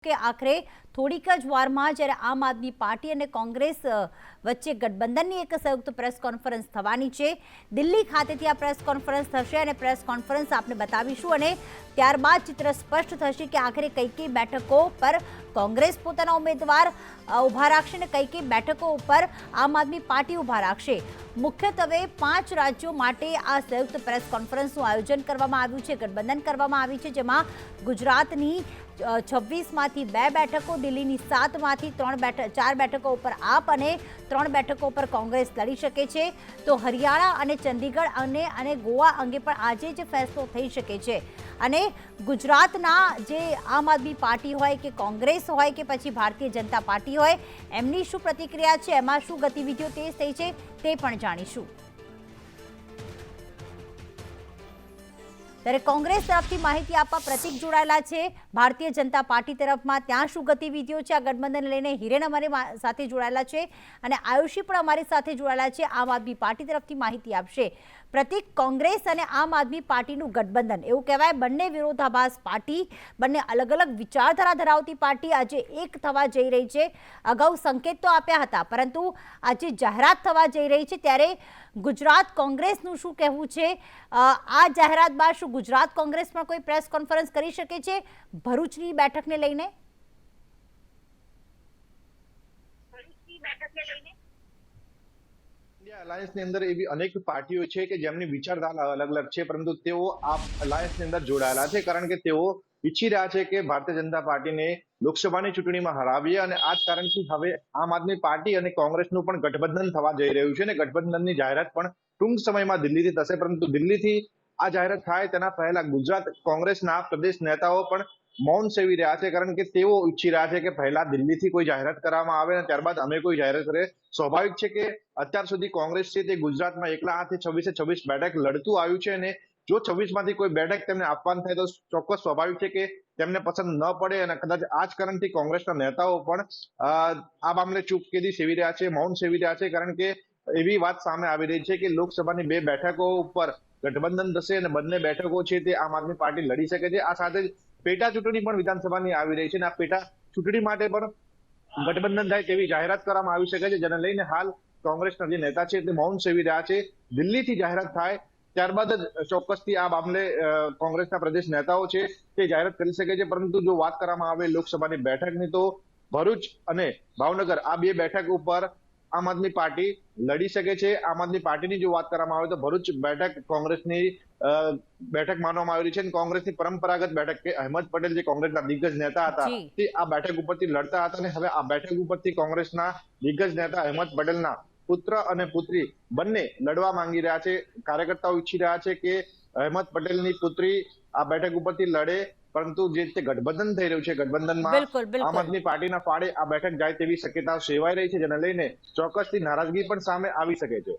કે આખરે થોડીક જ વારમાં જ્યારે આમ આદમી પાર્ટી અને કોંગ્રેસ વચ્ચે ગઠબંધનની એક સંયુક્ત પ્રેસ કોન્ફરન્સ થવાની છે। દિલ્હી ખાતેથી આ પ્રેસ કોન્ફરન્સ થશે અને પ્રેસ કોન્ફરન્સ આપને બતાવીશું અને ત્યારબાદ ચિત્ર સ્પષ્ટ થશે કે આખરે કઈ બેઠકો પર કોંગ્રેસ પોતાના ઉમેદવાર ઊભા રાખશે અને કઈ બેઠકો ઉપર આમ આદમી પાર્ટી ઊભા રાખશે। મુખ્યત્વે 5 રાજ્યો માટે આ સંયુક્ત પ્રેસ કોન્ફરન્સનું આયોજન કરવામાં આવ્યું છે, ગઠબંધન કરવામાં આવી છે, જેમાં ગુજરાતની 26માંથી 2 બેઠકો, દિલ્હીની 7માંથી 4 બેઠકો ઉપર આપ અને 3 બેઠકો ઉપર કોંગ્રેસ લડી શકે છે। તો હરિયાણા અને ચંદીગઢ અને ગોવા અંગે પણ આજે જ ફેસલો થઈ શકે છે અને ગુજરાતના જે આમ આદમી પાર્ટી હોય કે કોંગ્રેસ હોય કે પછી ભારતીય જનતા પાર્ટી હોય એમની શું પ્રતિક્રિયા છે, એમાં શું ગતિવિધિઓ તેજ થઈ છે તે પણ જાણીશું। ત્યારે કોંગ્રેસ તરફથી માહિતી આપવા પ્રતિક જોડાયેલા છે, ભારતીય જનતા પાર્ટી તરફમાં ત્યાં શું ગતિવિધિઓ છે આ ગઠબંધન લઈને હિરેન અમારી સાથે જોડાયેલા છે અને આયુષી પણ અમારી સાથે જોડાયેલા છે, આમ આદમી પાર્ટી તરફથી માહિતી આપશે। પ્રતિક, કોંગ્રેસ અને આમ આદમી પાર્ટીનું ગઠબંધન એવું કહેવાય બંને વિરોધાભાસ પાર્ટી, બંને અલગ અલગ વિચારધારા ધરાવતી પાર્ટી આજે એક થવા જઈ રહી છે। અગાઉ સંકેત તો આપ્યા હતા પરંતુ આજે જાહેરાત થવા જઈ રહી છે, ત્યારે ગુજરાત કોંગ્રેસનું શું કહેવું છે? આ જાહેરાત બાદ શું ગુજરાત કોંગ્રેસ પણ કોઈ પ્રેસ કોન્ફરન્સ કરી શકે છે ભરૂચની બેઠકને લઈને? અલાયન્સની અંદર એવી અનેક પાર્ટીઓ છે કે જેમની વિચારધારા અલગ અલગ છે, પરંતુ તેઓ આ અલાયન્સની અંદર જોડાયેલા છે કારણ કે તેઓ ઈચ્છી રહ્યા છે કે ભારતીય જનતા પાર્ટીને લોકસભાની ચૂંટણીમાં હરાવીએ અને આ જ કારણથી હવે આમ આદમી પાર્ટી અને કોંગ્રેસનું પણ ગઠબંધન થવા જઈ રહ્યું છે અને ગઠબંધનની જાહેરાત પણ ટૂંક સમયમાં દિલ્હીથી થશે। પરંતુ દિલ્હીથી આ જાહેરાત થાય તેના પહેલા ગુજરાત કોંગ્રેસના પ્રદેશ નેતાઓ પણ મૌન સેવી રહ્યા છે કારણ કે તેઓ ઈચ્છી રહ્યા છે કે પહેલા દિલ્હીથી કોઈ જાહેરાત કરવામાં આવે અને ત્યારબાદ અમે કોઈ જાહેરાત કરીએ। સ્વાભાવિક છે કે અત્યાર સુધી કોંગ્રેસ છે તે ગુજરાતમાં એકલા હાથે 26 બેઠક લડતું આવ્યું છે અને જો 26માંથી કોઈ બેઠક તેમને આપવાની થાય તો ચોક્કસ સ્વાભાવિક છે કે તેમને પસંદ ન પડે અને કદાચ આ જ કારણથી કોંગ્રેસના નેતાઓ પણ આ મામલે ચૂપકેદી સેવી રહ્યા છે, મૌન સેવી રહ્યા છે કારણ કે એવી વાત સામે આવી રહી છે કે લોકસભાની 2 બેઠકો ઉપર ગઠબંધન થશે અને બંને બેઠકો છે તે આમ આદમી પાર્ટી લડી શકે છે। આ સાથે જ પેટા ચૂંટણી પણ વિધાનસભાની આવી રહી છે અને આ પેટા ચૂંટણી માટે પણ ગઠબંધન થાય તેવી જાહેરાત કરવામાં આવી શકે છે, જેને લઈને હાલ કોંગ્રેસના જે નેતા છે તે મૌન સેવી રહ્યા છે। દિલ્હીથી જાહેરાત થાય ત્યારબાદ જ ચોક્કસથી આ મામલે કોંગ્રેસના પ્રદેશ નેતાઓ છે તે જાહેરાત કરી શકે છે। પરંતુ જો વાત કરવામાં આવે લોકસભાની બેઠકની તો ભરૂચ અને ભાવનગર આ 2 બેઠક ઉપર આમ આદમી પાર્ટી લડી શકે છે। આમ આદમી પાર્ટીની જો વાત કરવામાં આવે તો ભરૂચ બેઠક કોંગ્રેસની બેઠક માનવામાં આવી રહી છે અને કોંગ્રેસની પરંપરાગત બેઠક કે અહેમદ પટેલ જે કોંગ્રેસના દિગ્ગજ નેતા હતા તે આ બેઠક ઉપરથી લડતા હતા અને હવે આ બેઠક ઉપરથી કોંગ્રેસના દિગ્ગજ નેતા અહેમદ પટેલના પુત્ર અને પુત્રી બંને લડવા માંગી રહ્યા છે। કાર્યકર્તાઓ ઈચ્છી રહ્યા છે કે અહેમદ પટેલની પુત્રી આ બેઠક ઉપરથી લડે, પરંતુ જે રીતે ગઠબંધન થઈ રહ્યું છે ગઠબંધનમાં આમ આદમી પાર્ટીના ફાળે આ બેઠક જાય તેવી શક્યતાઓ સેવાઈ રહી છે, જેને લઈને ચોક્કસથી નારાજગી પણ સામે આવી શકે છે।